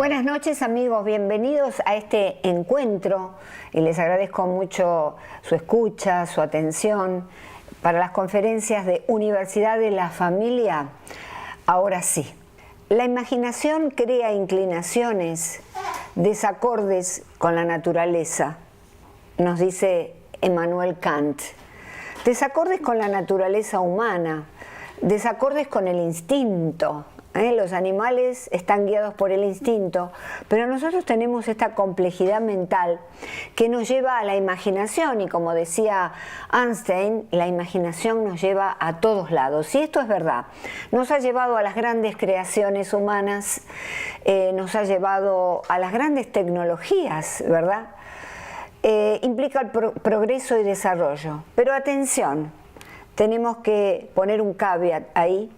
Buenas noches amigos, bienvenidos a este encuentro y les agradezco mucho su escucha, su atención para las conferencias de Universidad de la Familia. Ahora sí, la imaginación crea inclinaciones, desacordes con la naturaleza, nos dice Immanuel Kant. Desacordes con la naturaleza humana, desacordes con el instinto. Los animales están guiados por el instinto, pero nosotros tenemos esta complejidad mental que nos lleva a la imaginación y, como decía Einstein, la imaginación nos lleva a todos lados. Y esto es verdad, nos ha llevado a las grandes creaciones humanas, nos ha llevado a las grandes tecnologías, ¿verdad? Implica el progreso y desarrollo, pero atención, tenemos que poner un caveat ahí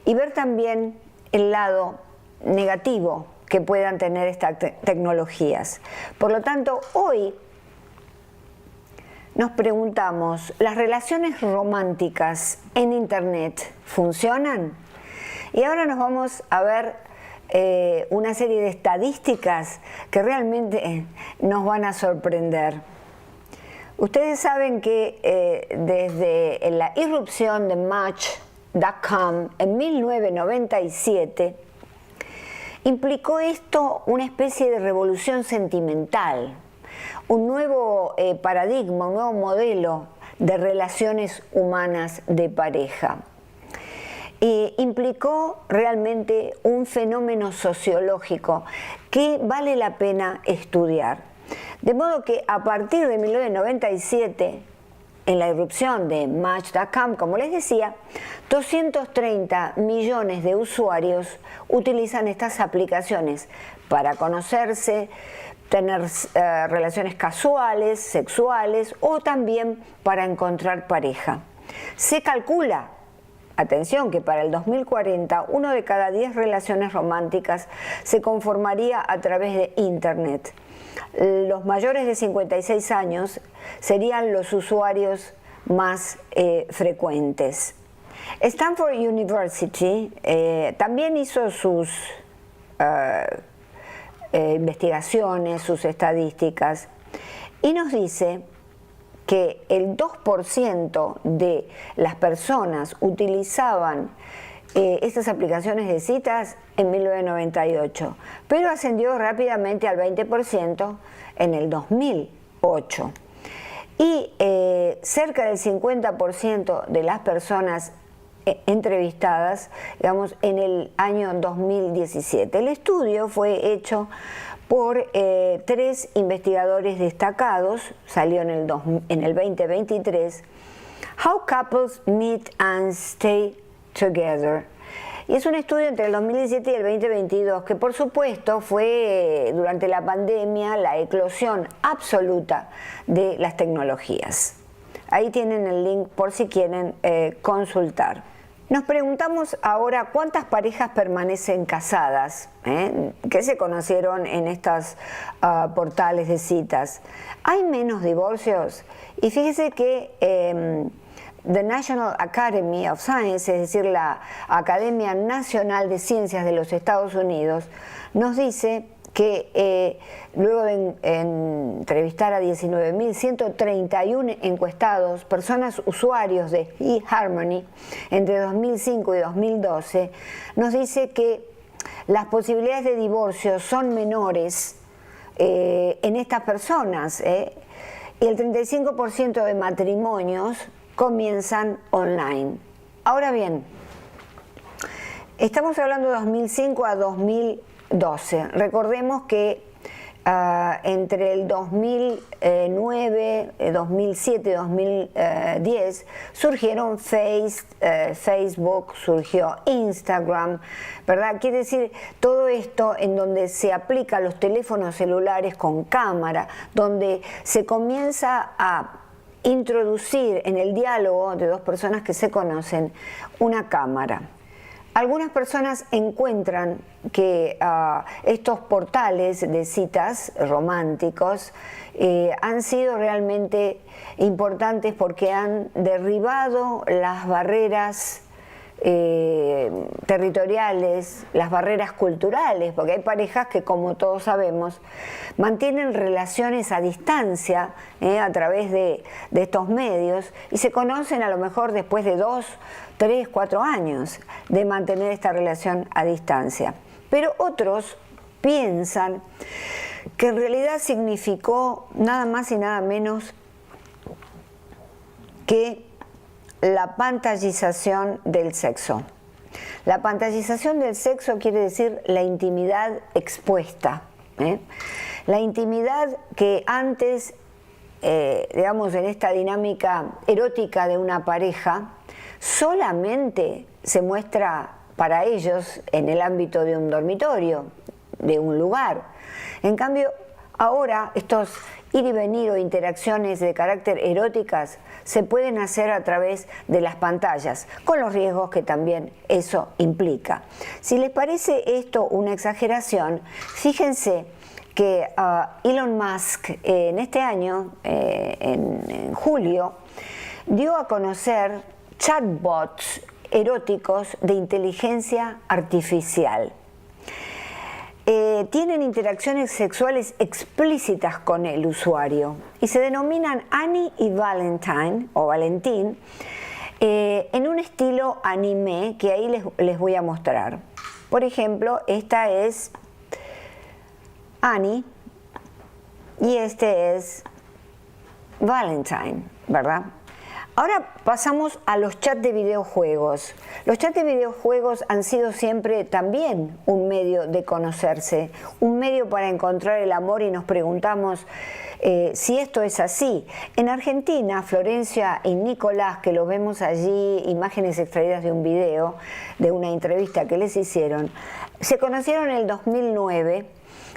y ver también el lado negativo que puedan tener estas tecnologías. Por lo tanto, hoy nos preguntamos, ¿las relaciones románticas en Internet funcionan? Y ahora nos vamos a ver una serie de estadísticas que realmente nos van a sorprender. Ustedes saben que desde la irrupción de Match.com en 1997 implicó esto una especie de revolución sentimental, un nuevo paradigma, un nuevo modelo de relaciones humanas de pareja. Implicó realmente un fenómeno sociológico que vale la pena estudiar. De modo que a partir de 1997, en la irrupción de Match.com, como les decía, 230 millones de usuarios utilizan estas aplicaciones para conocerse, tener relaciones casuales, sexuales o también para encontrar pareja. Se calcula, atención, que para el 2040 1 de cada 10 relaciones románticas se conformaría a través de Internet. Los mayores de 56 años serían los usuarios más frecuentes. Stanford University también hizo sus investigaciones, sus estadísticas, y nos dice que el 2% de las personas utilizaban estas aplicaciones de citas en 1998, pero ascendió rápidamente al 20% en el 2008. Y cerca del 50% de las personas entrevistadas, digamos, en el año 2017. El estudio fue hecho por 3 investigadores destacados, salió en el 2023, How Couples Meet and Stay Together. Y es un estudio entre el 2017 y el 2022 que, por supuesto, fue durante la pandemia la eclosión absoluta de las tecnologías. Ahí tienen el link por si quieren consultar. Nos preguntamos ahora cuántas parejas permanecen casadas, que se conocieron en estos portales de citas. ¿Hay menos divorcios? Y fíjese que The National Academy of Science, es decir, la Academia Nacional de Ciencias de los Estados Unidos, nos dice que luego de entrevistar a 19.131 encuestados, personas usuarios de eHarmony, entre 2005 y 2012, nos dice que las posibilidades de divorcio son menores en estas personas, y el 35% de matrimonios comienzan online. Ahora bien, estamos hablando de 2005 a 2012. Recordemos que entre el 2009, 2007 y 2010 surgieron Facebook, surgió Instagram, ¿verdad? Quiere decir, todo esto en donde se aplica los teléfonos celulares con cámara, donde se comienza a introducir en el diálogo de 2 personas que se conocen una cámara. Algunas personas encuentran que estos portales de citas románticos han sido realmente importantes porque han derribado las barreras territoriales, las barreras culturales, porque hay parejas que, como todos sabemos, mantienen relaciones a distancia a través de estos medios y se conocen a lo mejor después de 2, 3, 4 años de mantener esta relación a distancia. Pero otros piensan que en realidad significó nada más y nada menos que la pantallización del sexo. La pantallización del sexo quiere decir la intimidad expuesta. La intimidad que antes, digamos, en esta dinámica erótica de una pareja, solamente se muestra para ellos en el ámbito de un dormitorio, de un lugar. En cambio, ahora estos ir y venir o interacciones de carácter eróticas se pueden hacer a través de las pantallas, con los riesgos que también eso implica. Si les parece esto una exageración, fíjense que Elon Musk en este año, en julio, dio a conocer chatbots eróticos de inteligencia artificial. Tienen interacciones sexuales explícitas con el usuario y se denominan Annie y Valentine o Valentín en un estilo anime que ahí les voy a mostrar. Por ejemplo, esta es Annie y este es Valentine, ¿verdad? Ahora pasamos a los chats de videojuegos. Los chats de videojuegos han sido siempre también un medio de conocerse, un medio para encontrar el amor y nos preguntamos si esto es así. En Argentina, Florencia y Nicolás, que los vemos allí, imágenes extraídas de un video, de una entrevista que les hicieron, se conocieron en el 2009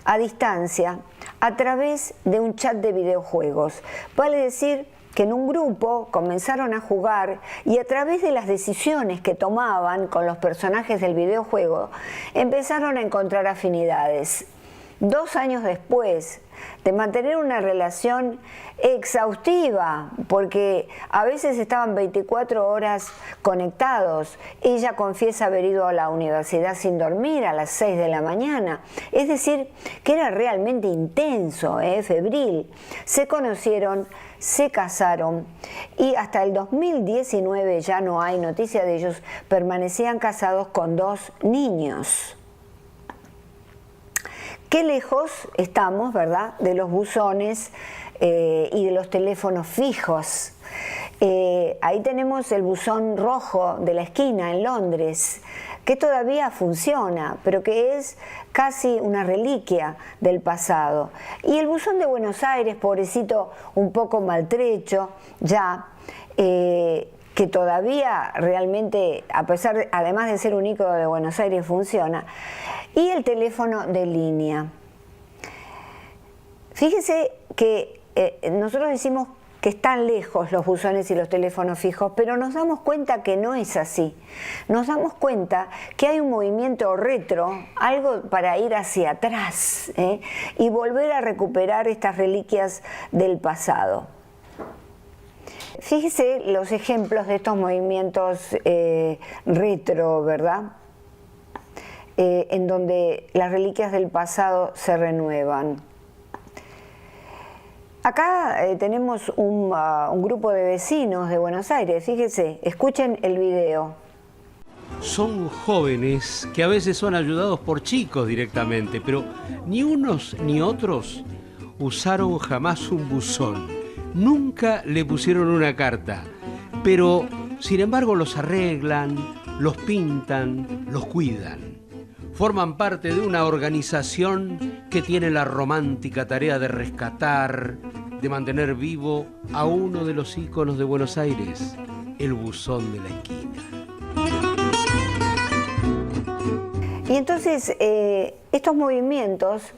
a distancia a través de un chat de videojuegos. Vale decir que en un grupo comenzaron a jugar y a través de las decisiones que tomaban con los personajes del videojuego empezaron a encontrar afinidades. 2 años después de mantener una relación exhaustiva, porque a veces estaban 24 horas conectados, ella confiesa haber ido a la universidad sin dormir a las 6 de la mañana, es decir, que era realmente intenso, febril. Se conocieron, se casaron y hasta el 2019 ya no hay noticia de ellos, permanecían casados con 2 niños. Qué lejos estamos, ¿verdad?, de los buzones y de los teléfonos fijos. Ahí tenemos el buzón rojo de la esquina en Londres, que todavía funciona, pero que es casi una reliquia del pasado. Y el buzón de Buenos Aires, pobrecito, un poco maltrecho ya, que todavía realmente, además de ser un ícono de Buenos Aires, funciona. Y el teléfono de línea. Fíjese que nosotros decimos que están lejos los buzones y los teléfonos fijos, pero nos damos cuenta que no es así. Nos damos cuenta que hay un movimiento retro, algo para ir hacia atrás y volver a recuperar estas reliquias del pasado. Fíjese los ejemplos de estos movimientos retro, ¿verdad? En donde las reliquias del pasado se renuevan. Acá tenemos un grupo de vecinos de Buenos Aires, fíjese, escuchen el video. Son jóvenes que a veces son ayudados por chicos directamente, pero ni unos ni otros usaron jamás un buzón. Nunca le pusieron una carta, pero sin embargo los arreglan, los pintan, los cuidan. Forman parte de una organización que tiene la romántica tarea de rescatar, de mantener vivo a uno de los íconos de Buenos Aires, el buzón de la esquina. Y entonces estos movimientos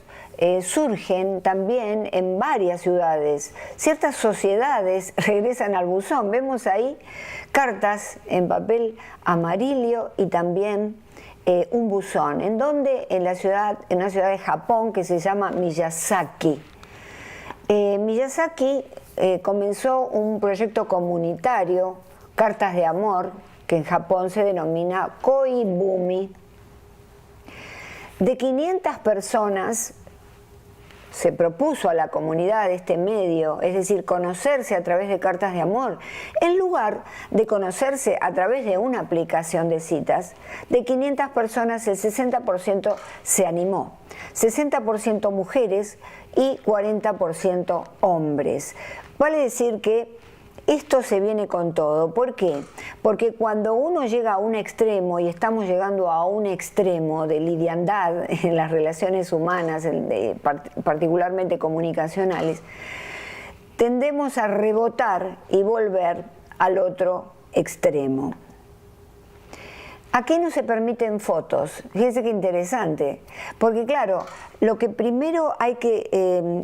surgen también en varias ciudades. Ciertas sociedades regresan al buzón. Vemos ahí cartas en papel amarillo y también un buzón. ¿En dónde? En una ciudad de Japón que se llama Miyazaki. Miyazaki comenzó un proyecto comunitario, Cartas de Amor, que en Japón se denomina koibumi. De 500 personas se propuso a la comunidad este medio, es decir, conocerse a través de cartas de amor, en lugar de conocerse a través de una aplicación de citas. De 500 personas el 60% se animó, 60% mujeres y 40% hombres. Vale decir que esto se viene con todo. ¿Por qué? Porque cuando uno llega a un extremo, y estamos llegando a un extremo de liviandad en las relaciones humanas, particularmente comunicacionales, tendemos a rebotar y volver al otro extremo. ¿A qué no se permiten fotos? Fíjense qué interesante, porque claro, lo que primero hay que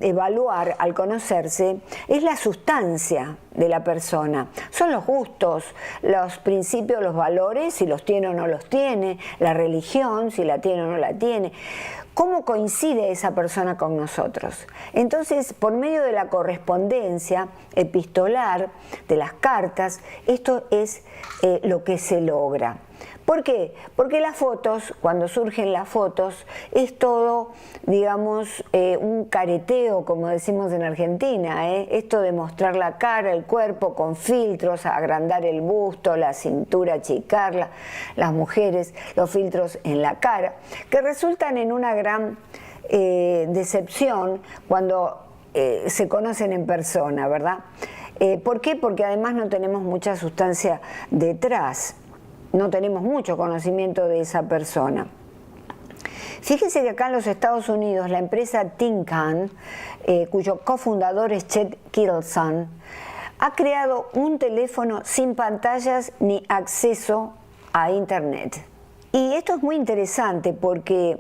evaluar al conocerse es la sustancia de la persona. Son los gustos, los principios, los valores, si los tiene o no los tiene, la religión, si la tiene o no la tiene. ¿Cómo coincide esa persona con nosotros? Entonces, por medio de la correspondencia epistolar, de las cartas, esto es lo que se logra. ¿Por qué? Porque las fotos, cuando surgen las fotos, es todo, digamos, un careteo, como decimos en Argentina, esto de mostrar la cara, el cuerpo con filtros, agrandar el busto, la cintura, achicarla, las mujeres, los filtros en la cara, que resultan en una gran decepción cuando se conocen en persona, ¿verdad? ¿Por qué? Porque además no tenemos mucha sustancia detrás. No tenemos mucho conocimiento de esa persona. Fíjense que acá en los Estados Unidos la empresa Tinkan, cuyo cofundador es Chet Kittleson, ha creado un teléfono sin pantallas ni acceso a Internet. Y esto es muy interesante porque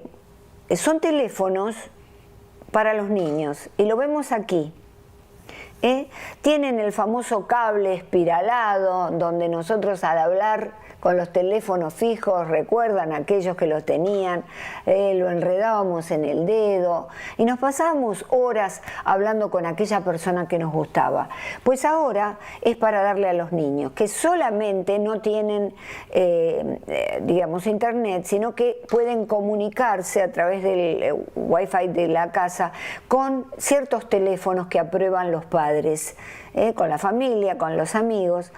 son teléfonos para los niños, y lo vemos aquí. Tienen el famoso cable espiralado, donde nosotros al hablar con los teléfonos fijos, recuerdan aquellos que los tenían, lo enredábamos en el dedo y nos pasábamos horas hablando con aquella persona que nos gustaba. Pues ahora es para darle a los niños, que solamente no tienen, digamos, internet, sino que pueden comunicarse a través del wifi de la casa con ciertos teléfonos que aprueban los padres, con la familia, con los amigos.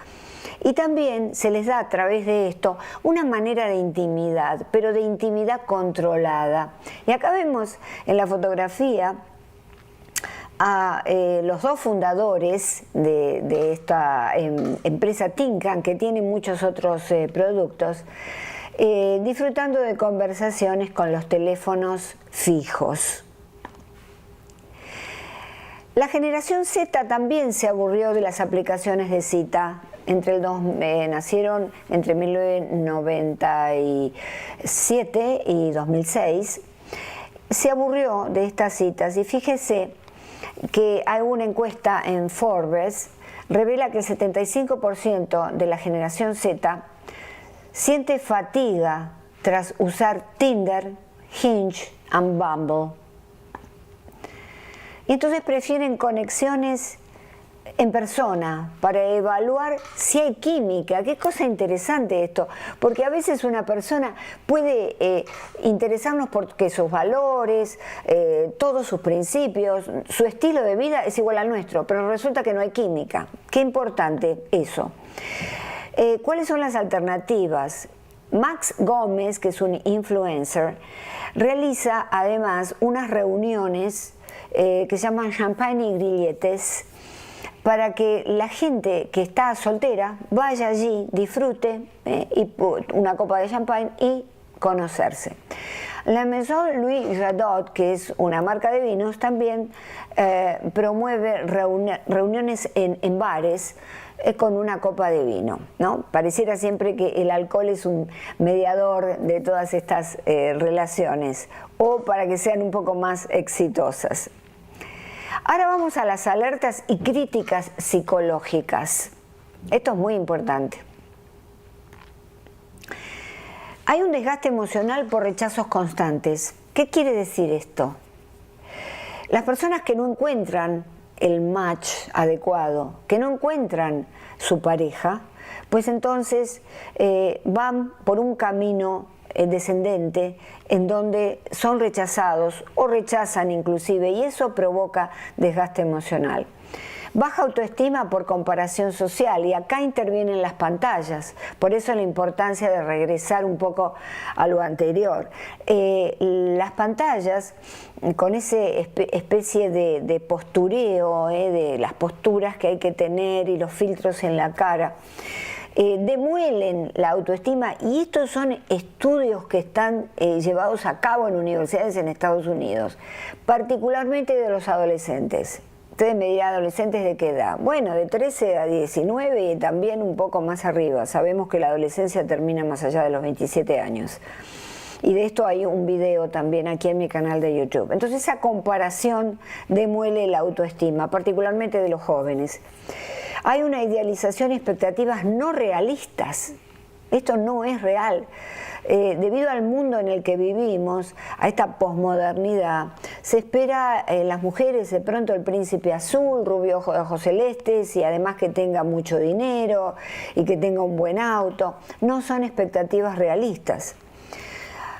Y también se les da a través de esto una manera de intimidad, pero de intimidad controlada. Y acá vemos en la fotografía a los dos fundadores de esta empresa Tinkan, que tiene muchos otros productos, disfrutando de conversaciones con los teléfonos fijos. La generación Z también se aburrió de las aplicaciones de cita. Nacieron entre 1997 y 2006. Se aburrió de estas citas y fíjese que hay una encuesta en Forbes revela que el 75% de la generación Z siente fatiga tras usar Tinder, Hinge y Bumble. Y entonces prefieren conexiones en persona para evaluar si hay química. Qué cosa interesante esto, porque a veces una persona puede interesarnos porque sus valores, todos sus principios, su estilo de vida es igual al nuestro, pero resulta que no hay química. Qué importante eso. ¿Cuáles son las alternativas? Max Gómez, que es un influencer, realiza además unas reuniones que se llaman champagne y grilletes, para que la gente que está soltera vaya allí, disfrute y una copa de champán y conocerse. La Maison Louis Radot, que es una marca de vinos, también promueve reuniones en bares con una copa de vino, ¿no? Pareciera siempre que el alcohol es un mediador de todas estas relaciones, o para que sean un poco más exitosas. Ahora vamos a las alertas y críticas psicológicas. Esto es muy importante. Hay un desgaste emocional por rechazos constantes. ¿Qué quiere decir esto? Las personas que no encuentran el match adecuado, que no encuentran su pareja, pues entonces van por un camino descendente en donde son rechazados o rechazan inclusive, y eso provoca desgaste emocional. Baja autoestima por comparación social, y acá intervienen las pantallas, por eso la importancia de regresar un poco a lo anterior. Las pantallas, con esa especie de postureo, de las posturas que hay que tener y los filtros en la cara, demuelen la autoestima, y estos son estudios que están llevados a cabo en universidades en Estados Unidos, particularmente de los adolescentes. Ustedes me dirán, ¿adolescentes de qué edad? Bueno, de 13 a 19 y también un poco más arriba. Sabemos que la adolescencia termina más allá de los 27 años. Y de esto hay un video también aquí en mi canal de YouTube. Entonces esa comparación demuele la autoestima, particularmente de los jóvenes. Hay una idealización y expectativas no realistas. Esto no es real. Debido al mundo en el que vivimos, a esta posmodernidad, se espera en las mujeres de pronto el príncipe azul, rubio de ojos celestes, y además que tenga mucho dinero y que tenga un buen auto. No son expectativas realistas.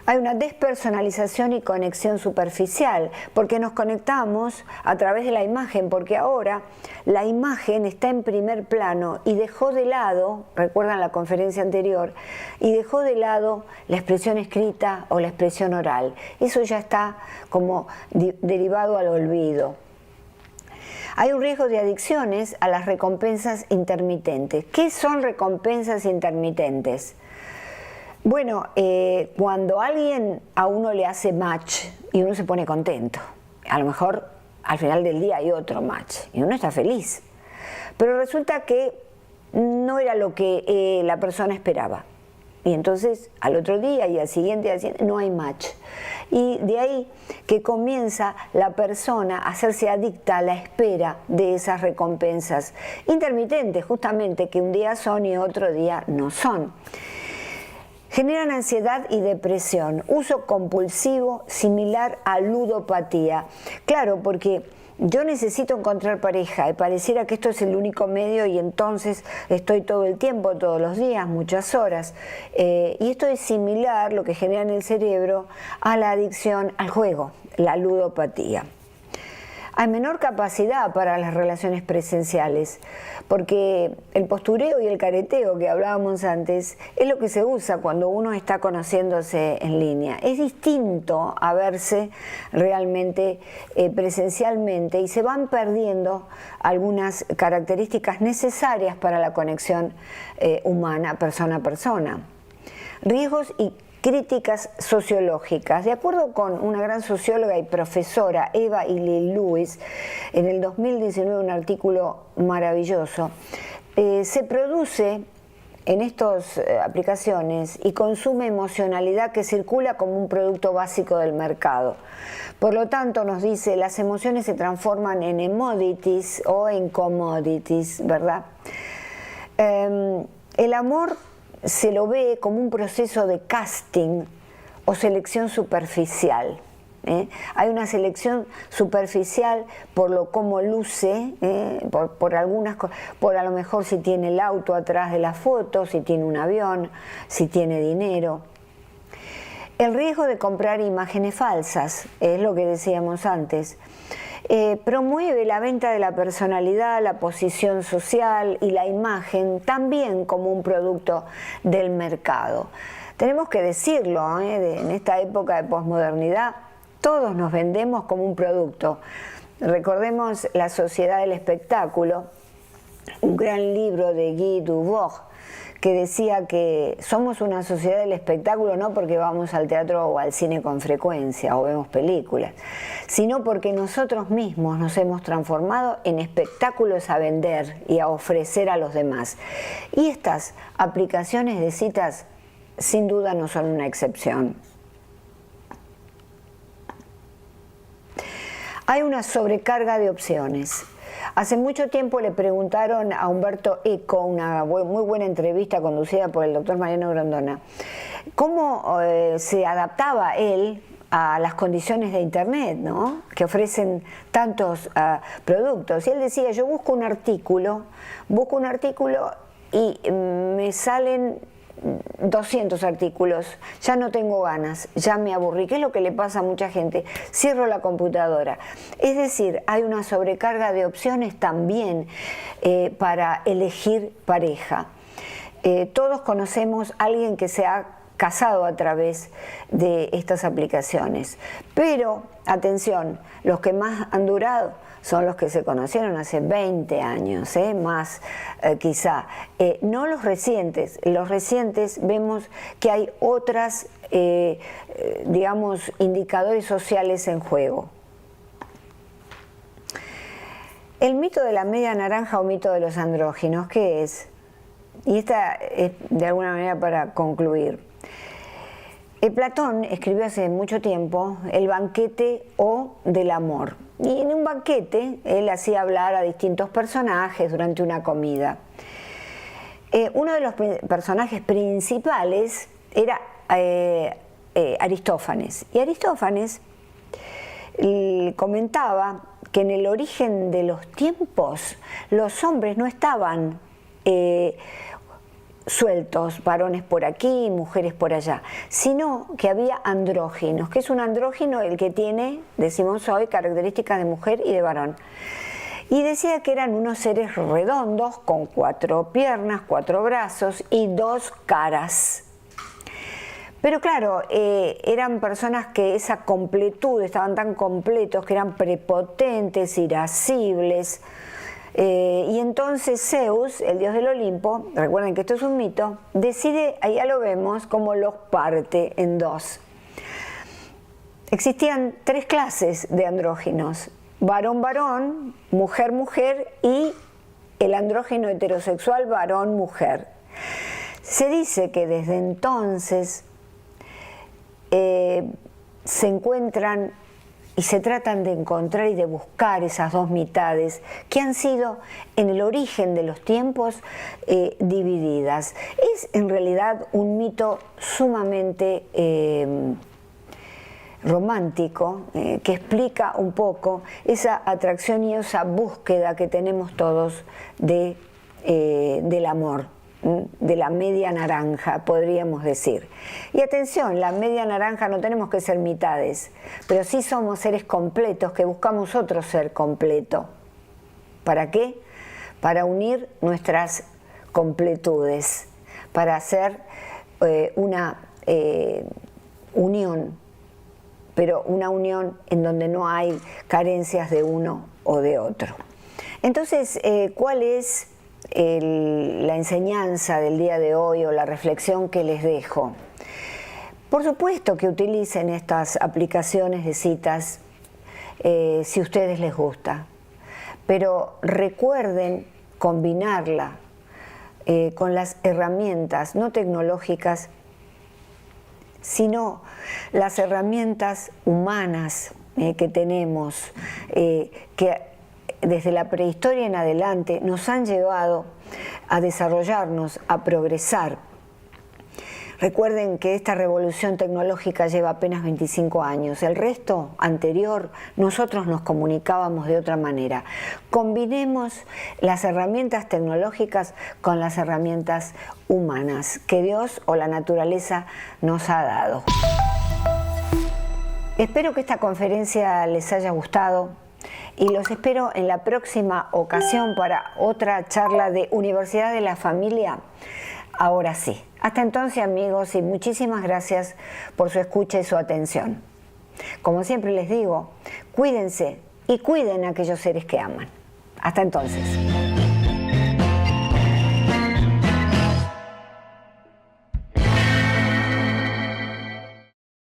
Hay una despersonalización y conexión superficial, porque nos conectamos a través de la imagen, porque ahora la imagen está en primer plano y dejó de lado, recuerdan la conferencia anterior, y dejó de lado la expresión escrita o la expresión oral. Eso ya está como derivado al olvido. Hay un riesgo de adicciones a las recompensas intermitentes. ¿Qué son recompensas intermitentes? Bueno, cuando alguien a uno le hace match y uno se pone contento, a lo mejor al final del día hay otro match y uno está feliz, pero resulta que no era lo que la persona esperaba, y entonces al otro día y al siguiente no hay match, y de ahí que comienza la persona a hacerse adicta a la espera de esas recompensas intermitentes, justamente, que un día son y otro día no son. Generan ansiedad y depresión, uso compulsivo similar a ludopatía. Claro, porque yo necesito encontrar pareja y pareciera que esto es el único medio, y entonces estoy todo el tiempo, todos los días, muchas horas. Y esto es similar, lo que genera en el cerebro, a la adicción al juego, la ludopatía. Hay menor capacidad para las relaciones presenciales, porque el postureo y el careteo que hablábamos antes es lo que se usa cuando uno está conociéndose en línea. Es distinto a verse realmente presencialmente, y se van perdiendo algunas características necesarias para la conexión humana, persona a persona. Riesgos y críticas sociológicas. De acuerdo con una gran socióloga y profesora, Eva Illich-Lewis, en el 2019, un artículo maravilloso, se produce en estas aplicaciones y consume emocionalidad que circula como un producto básico del mercado. Por lo tanto, nos dice, las emociones se transforman en emodities o en commodities, ¿verdad? El amor se lo ve como un proceso de casting o selección superficial. Hay una selección superficial por lo cómo luce, por algunas cosas, por a lo mejor si tiene el auto atrás de la foto, si tiene un avión, si tiene dinero. El riesgo de comprar imágenes falsas, es lo que decíamos antes. Promueve la venta de la personalidad, la posición social y la imagen también como un producto del mercado. Tenemos que decirlo, en esta época de posmodernidad, todos nos vendemos como un producto. Recordemos La Sociedad del Espectáculo, un gran libro de Guy Debord, que decía que somos una sociedad del espectáculo no porque vamos al teatro o al cine con frecuencia o vemos películas, sino porque nosotros mismos nos hemos transformado en espectáculos a vender y a ofrecer a los demás. Y estas aplicaciones de citas sin duda no son una excepción. Hay una sobrecarga de opciones. Hace mucho tiempo le preguntaron a Humberto Eco, una muy buena entrevista conducida por el doctor Mariano Grondona, cómo se adaptaba él a las condiciones de Internet, ¿no?, que ofrecen tantos productos. Y él decía, yo busco un artículo y me salen 200 artículos, ya no tengo ganas, ya me aburrí. ¿Qué es lo que le pasa a mucha gente? Cierro la computadora. Es decir, hay una sobrecarga de opciones también para elegir pareja. Todos conocemos a alguien que se ha casado a través de estas aplicaciones, pero atención, los que más han durado son los que se conocieron hace 20 años, más quizá. No los recientes vemos que hay otras, digamos, indicadores sociales en juego. El mito de la media naranja o mito de los andróginos, ¿qué es? Y esta es de alguna manera para concluir. Platón escribió hace mucho tiempo El banquete o del amor. Y en un banquete él hacía hablar a distintos personajes durante una comida. Uno de los personajes principales era Aristófanes. Y Aristófanes comentaba que en el origen de los tiempos los hombres no estaban sueltos, varones por aquí, mujeres por allá, sino que había andróginos. ¿Qué es un andrógino? El que tiene, decimos hoy, características de mujer y de varón. Y decía que eran unos seres redondos con 4 piernas, 4 brazos y 2 caras. Pero claro, eran personas que esa completud, estaban tan completos que eran prepotentes, irascibles. Y entonces Zeus, el dios del Olimpo, recuerden que esto es un mito, decide, ahí ya lo vemos, como los parte en 2. Existían 3 clases de andróginos: varón-varón, mujer-mujer y el andrógino heterosexual varón-mujer. Se dice que desde entonces se encuentran y se tratan de encontrar y de buscar esas 2 mitades que han sido en el origen de los tiempos divididas. Es en realidad un mito sumamente romántico que explica un poco esa atracción y esa búsqueda que tenemos todos del amor, de la media naranja, podríamos decir. Y atención, la media naranja no tenemos que ser mitades, pero sí somos seres completos que buscamos otro ser completo. ¿Para qué? Para unir nuestras completudes, para hacer una unión, pero una unión en donde no hay carencias de uno o de otro. Entonces, ¿cuál es la enseñanza del día de hoy o la reflexión que les dejo? Por supuesto que utilicen estas aplicaciones de citas si a ustedes les gusta, pero recuerden combinarla con las herramientas no tecnológicas, sino las herramientas humanas que tenemos, que desde la prehistoria en adelante nos han llevado a desarrollarnos, a progresar. Recuerden que esta revolución tecnológica lleva apenas 25 años. El resto anterior, nosotros nos comunicábamos de otra manera. Combinemos las herramientas tecnológicas con las herramientas humanas que Dios o la naturaleza nos ha dado. Espero que esta conferencia les haya gustado y los espero en la próxima ocasión para otra charla de Universidad de la Familia. Ahora sí. Hasta entonces, amigos, y muchísimas gracias por su escucha y su atención. Como siempre les digo, cuídense y cuiden a aquellos seres que aman. Hasta entonces.